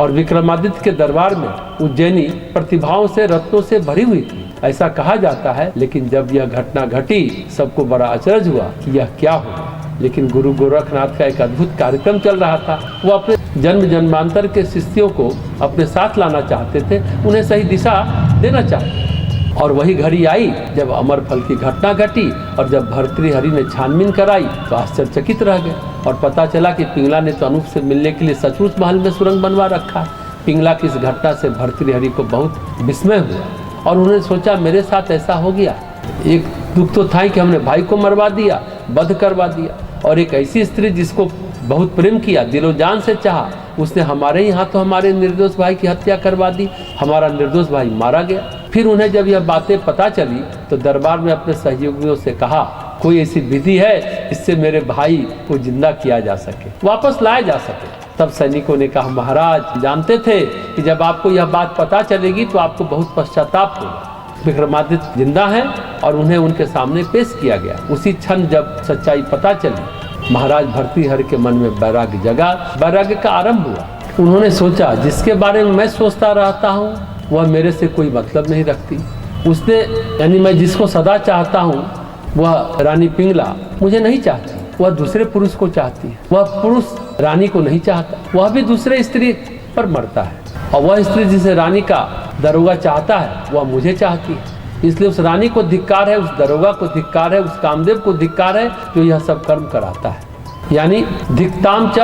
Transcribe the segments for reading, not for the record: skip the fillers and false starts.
और विक्रमादित्य के दरबार में उज्जैनी प्रतिभाओं से, रत्नों से भरी हुई थी, ऐसा कहा जाता है। लेकिन जब यह घटना घटी सबको बड़ा अचरज हुआ कि यह क्या हुआ। लेकिन गुरु गोरखनाथ का एक अद्भुत कार्यक्रम चल रहा था। वो अपने जन्म जन्मांतर के शिष्यों को अपने साथ लाना चाहते थे, उन्हें सही दिशा देना चाहते। और वही घड़ी आई जब अमरफल की घटना घटी और जब भर्तृहरि ने छानबीन कराई तो आश्चर्यचकित रह गए और पता चला कि पिंगला ने तो अनूप से मिलने के लिए सचमुच महल में सुरंग बनवा रखा है। पिंगला की इस घटना से भर्तृहरि को बहुत विस्मय हुआ और उन्होंने सोचा मेरे साथ ऐसा हो गया। एक दुख तो था कि हमने भाई को मरवा दिया, वध करवा दिया, और एक ऐसी स्त्री जिसको बहुत प्रेम किया, दिलो जान से चाहा, उसने हमारे ही हाथों हमारे निर्दोष भाई की हत्या करवा दी, हमारा निर्दोष भाई मारा गया। फिर उन्हें जब यह बातें पता चली तो दरबार में अपने सहयोगियों से कहा कोई ऐसी विधि है जिससे मेरे भाई को जिंदा किया जा सके, वापस लाया जा सके। तब सैनिकों ने कहा महाराज जानते थे कि जब आपको यह बात पता चलेगी तो आपको बहुत पश्चाताप होगा। विक्रमादित्य जिंदा हैं और उन्हें उनके सामने पेश किया गया। उसी क्षण जब सच्चाई पता चली महाराज भर्तृहरि के मन में वैराग्य जगा, वैराग्य का आरंभ हुआ। उन्होंने सोचा जिसके बारे में मैं सोचता रहता हूँ वह मेरे से कोई मतलब नहीं रखती। उसने यानी मैं जिसको सदा चाहता हूँ वह रानी पिंगला मुझे नहीं चाहती, वह दूसरे पुरुष को चाहती है। वह पुरुष रानी को नहीं चाहता, वह भी दूसरे स्त्री पर मरता है। और वह स्त्री जिसे रानी का दरोगा चाहता है वह मुझे चाहती है। इसलिए उस रानी को धिक्कार है, उस दरोगा को धिक्कार है, उस कामदेव को धिक्कार है जो यह सब कर्म कराता है। यानी धिक्ताम च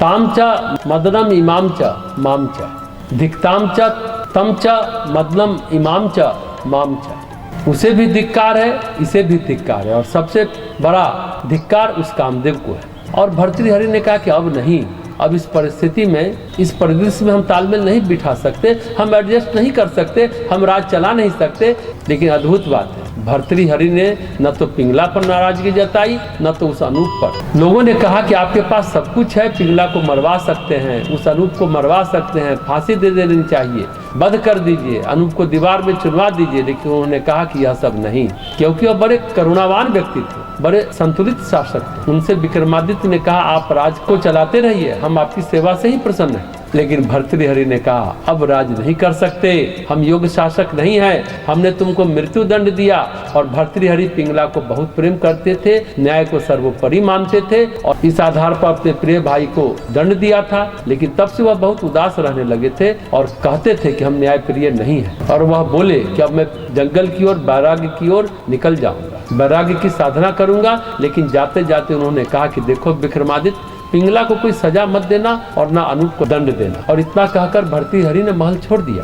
ताम च मदनम इमाम च माम च, धिक्ताम च तम च मदनम इमाम च माम च। उसे भी धिक्कार है, इसे भी धिक्कार है, और सबसे बड़ा धिक्कार उस कामदेव को है। और भर्तृहरि ने कहा कि अब नहीं, अब इस परिस्थिति में, इस परिदृश्य में हम तालमेल नहीं बिठा सकते, हम एडजस्ट नहीं कर सकते, हम राज चला नहीं सकते। लेकिन अद्भुत बात है भर्तृहरि ने न तो पिंगला पर नाराजगी जताई न तो उस अनूप पर। लोगों ने कहा कि आपके पास सब कुछ है, पिंगला को मरवा सकते हैं, उस अनूप को मरवा सकते हैं, फांसी दे देनी चाहिए, वध कर दीजिए, अनूप को दीवार में चुनवा दीजिए। लेकिन उन्होंने कहा कि यह सब नहीं, क्योंकि वह बड़े करुणावान व्यक्ति थे, बड़े संतुलित शासक थे। उनसे विक्रमादित्य ने कहा आप राज को चलाते रहिए, हम आपकी सेवा से ही प्रसन्न हैं। लेकिन भर्तृहरि ने कहा अब राज नहीं कर सकते, हम योग्य शासक नहीं हैं, हमने तुमको मृत्यु दंड दिया। और भर्तृहरि पिंगला को बहुत प्रेम करते थे, न्याय को सर्वोपरि मानते थे और इस आधार पर अपने प्रिय भाई को दंड दिया था। लेकिन तब से वह बहुत उदास रहने लगे थे और कहते थे कि हम न्याय प्रिय नहीं हैं। और वह बोले कि अब मैं जंगल की ओर, वैराग्य की ओर निकल जाऊंगा, वैराग्य की साधना करूंगा। लेकिन जाते जाते उन्होंने कहा कि देखो विक्रमादित्य, पिंगला को कोई सजा मत देना और ना अनूप को दंड देना। और इतना कहकर भर्तृहरि ने महल छोड़ दिया।